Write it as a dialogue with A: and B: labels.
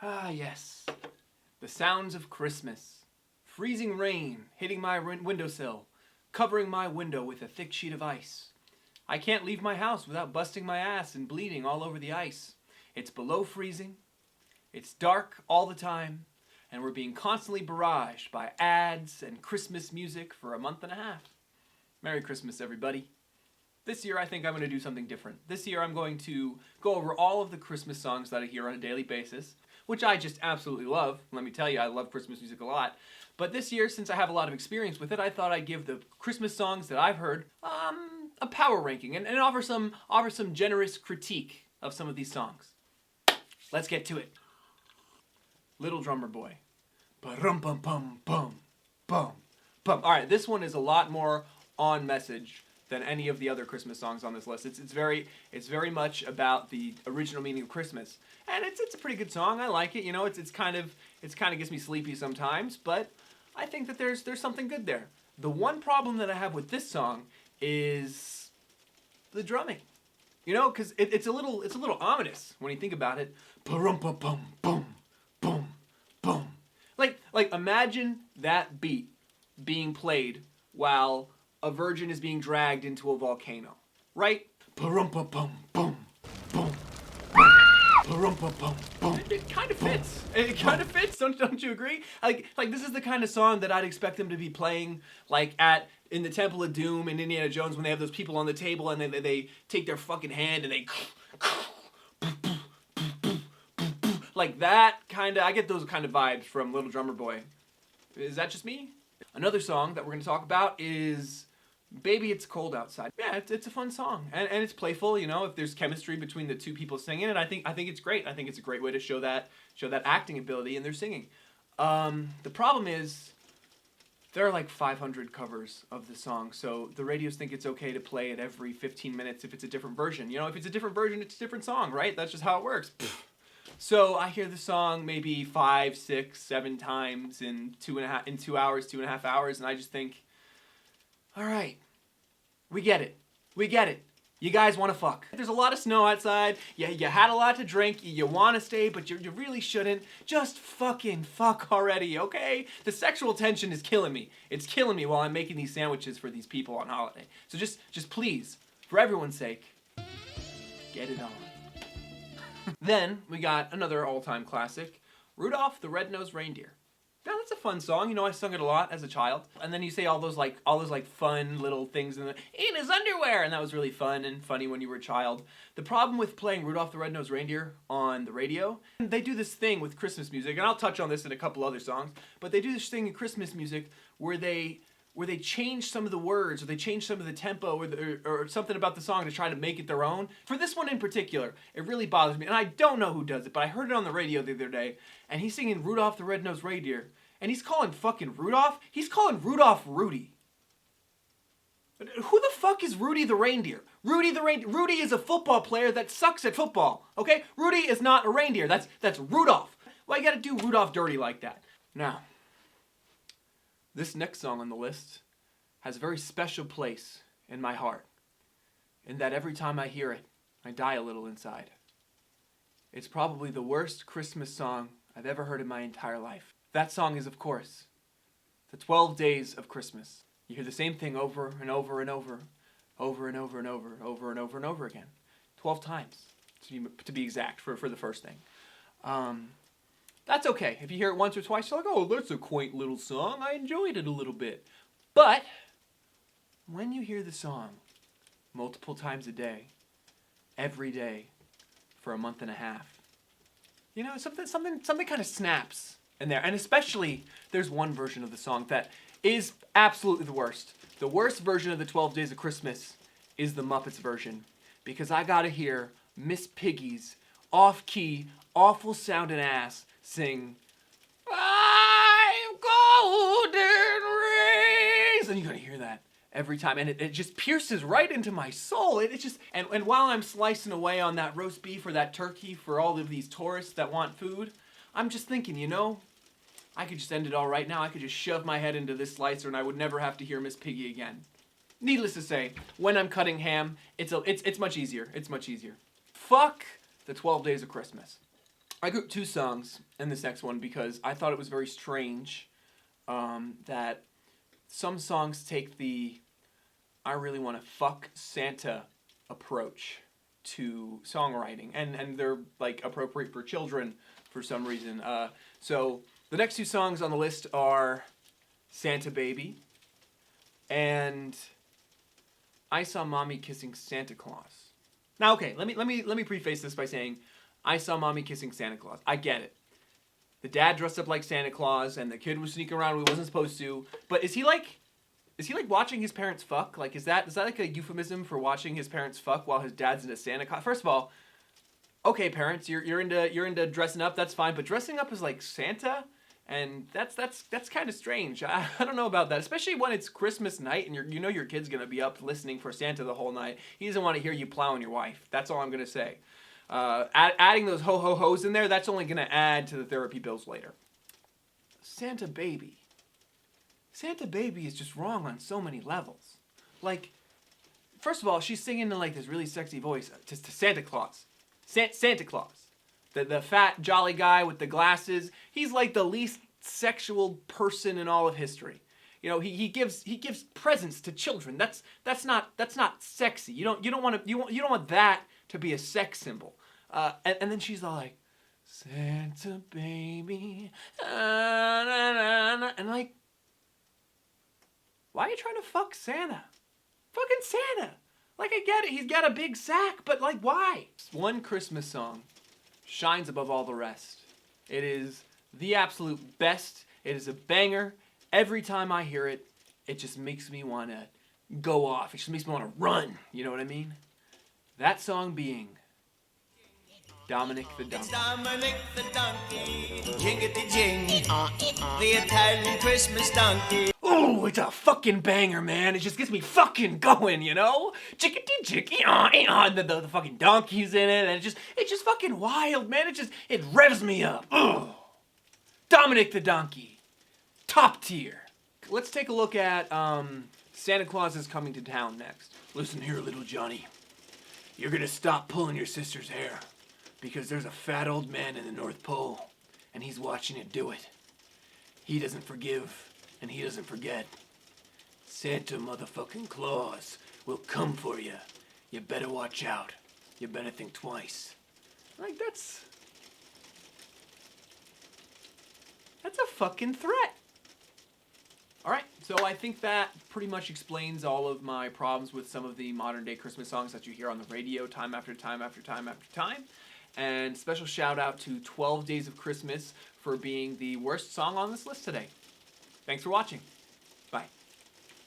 A: Ah, yes. The sounds of Christmas. Freezing rain hitting my windowsill, covering my window with a thick sheet of ice. I can't leave my house without busting my ass and bleeding all over the ice. It's below freezing. It's dark all the time. And we're being constantly barraged by ads and Christmas music for a month and a half. Merry Christmas, everybody. This year, I think I'm going to do something different. This year, I'm going to go over all of the Christmas songs that I hear on a daily basis, which I just absolutely love. Let me tell you, I love Christmas music a lot. But this year, since I have a lot of experience with it, I thought I'd give the Christmas songs that I've heard a power ranking and offer some generous critique of some of these songs. Let's get to it. Little Drummer Boy. Ba-rum-bum-bum-bum. Bum. Bum. All right, this one is a lot more on message than any of the other Christmas songs on this list. It's very much about the original meaning of Christmas, and it's a pretty good song. I like it. You know, it's kind of gets me sleepy sometimes, but I think that there's something good there. The one problem that I have with this song is the drumming. You know, because it's a little ominous when you think about it. Ba-rum-bum-bum, boom, boom, boom. Like imagine that beat being played while a virgin is being dragged into a volcano, right? Ba-rum-bum-bum, boom, boom. Ba-rum-bum-bum. It kind of fits. It kind of fits. Don't you agree? Like this is the kind of song that I'd expect them to be playing like in the Temple of Doom in Indiana Jones when they have those people on the table and they take their fucking hand and they like that kind of. I get those kind of vibes from Little Drummer Boy. Is that just me? Another song that we're going to talk about is Baby It's Cold Outside. Yeah, it's a fun song, and it's playful, you know, if there's chemistry between the two people singing it, I think it's great. I think it's a great way to show that acting ability in their singing. The problem is, there are like 500 covers of the song, so the radios think it's okay to play it every 15 minutes if it's a different version. You know, if it's a different version, it's a different song, right? That's just how it works. So I hear the song maybe 5, 6, 7 times in 2.5 hours, and I just think, all right, we get it. You guys want to fuck. There's a lot of snow outside. You had a lot to drink. You want to stay, but you really shouldn't. Just fucking fuck already, okay? The sexual tension is killing me. It's killing me while I'm making these sandwiches for these people on holiday. So just please, for everyone's sake, get it on. Then we got another all-time classic, Rudolph the Red-Nosed Reindeer. Now that's a fun song. You know, I sung it a lot as a child. And then you say all those fun little things in his underwear, and that was really fun and funny when you were a child. The problem with playing Rudolph the Red-Nosed Reindeer on the radio, they do this thing with Christmas music, and I'll touch on this in a couple other songs, but they do this thing in Christmas music where they change some of the words, or they change some of the tempo, or something about the song to try to make it their own. For this one in particular, it really bothers me, and I don't know who does it, but I heard it on the radio the other day, and he's singing Rudolph the Red-Nosed Reindeer, and he's calling fucking Rudolph, he's calling Rudolph Rudy. Who the fuck is Rudy the Reindeer? Rudy is a football player that sucks at football, okay? Rudy is not a reindeer, that's Rudolph. Why you gotta do Rudolph dirty like that? Now, this next song on the list has a very special place in my heart, in that every time I hear it, I die a little inside. It's probably the worst Christmas song I've ever heard in my entire life. That song is, of course, the 12 Days of Christmas. You hear the same thing over and over and over, over and over and over, over and over and over again. 12 times, to be exact, for the first thing. That's okay. If you hear it once or twice, you're like, oh, that's a quaint little song. I enjoyed it a little bit. But when you hear the song multiple times a day, every day, for a month and a half, you know, something kind of snaps in there. And especially, there's one version of the song that is absolutely the worst. The worst version of the 12 Days of Christmas is the Muppets version. Because I gotta hear Miss Piggy's off-key, awful sounding ass sing, I'm golden rays, and you gotta hear that every time, and it just pierces right into my soul. It just, and while I'm slicing away on that roast beef or that turkey for all of these tourists that want food, I'm just thinking, you know, I could just end it all right now. I could just shove my head into this slicer and I would never have to hear Miss Piggy again. Needless to say, when I'm cutting ham, it's much easier. It's much easier. Fuck the 12 Days of Christmas. I grouped 2 songs in this next one because I thought it was very strange that some songs take the I really want to fuck Santa approach to songwriting, and they're like appropriate for children for some reason. So the next 2 songs on the list are Santa Baby and I Saw Mommy Kissing Santa Claus. Now, okay, let me preface this by saying I saw Mommy kissing Santa Claus. I get it. The dad dressed up like Santa Claus and the kid was sneaking around when he wasn't supposed to. But is he like watching his parents fuck? Like is that like a euphemism for watching his parents fuck while his dad's into Santa Claus? First of all, okay, parents, you're into dressing up, that's fine, but dressing up as like Santa, and that's kind of strange. I don't know about that, especially when it's Christmas night and you know your kid's gonna be up listening for Santa the whole night. He doesn't want to hear you plowing your wife. That's all I'm gonna say. Adding those ho ho ho's in there, that's only gonna add to the therapy bills later. Santa Baby is just wrong on so many levels. Like, first of all, she's singing in like this really sexy voice to Santa Claus. Santa Claus. The fat, jolly guy with the glasses. He's like the least sexual person in all of history. You know, he gives presents to children. That's not sexy. You don't want that to be a sex symbol. And then she's all like, Santa baby, and like, why are you trying to fuck Santa? Fucking Santa. Like, I get it, he's got a big sack, but like, why? One Christmas song shines above all the rest. It is the absolute best. It is a banger. Every time I hear it, it just makes me want to go off. It just makes me want to run. You know what I mean? That song being Dominic the Donkey.
B: It's Dominic the Donkey, jingity jing, the Italian Christmas donkey.
A: Ooh, it's a fucking banger, man. It just gets me fucking going, you know? Jickety jicky, the fucking donkey's in it, and it's just fucking wild, man. It revs me up. Ugh. Dominic the Donkey, top tier. Let's take a look at Santa Claus is Coming to Town next. Listen here, little Johnny. You're gonna stop pulling your sister's hair because there's a fat old man in the North Pole, and he's watching you do it. He doesn't forgive, and he doesn't forget. Santa motherfucking Claus will come for you. You better watch out. You better think twice. Like, that's a fucking threat. Alright, so I think that pretty much explains all of my problems with some of the modern day Christmas songs that you hear on the radio time after time after time after time. And special shout out to 12 Days of Christmas for being the worst song on this list today. Thanks for watching. Bye.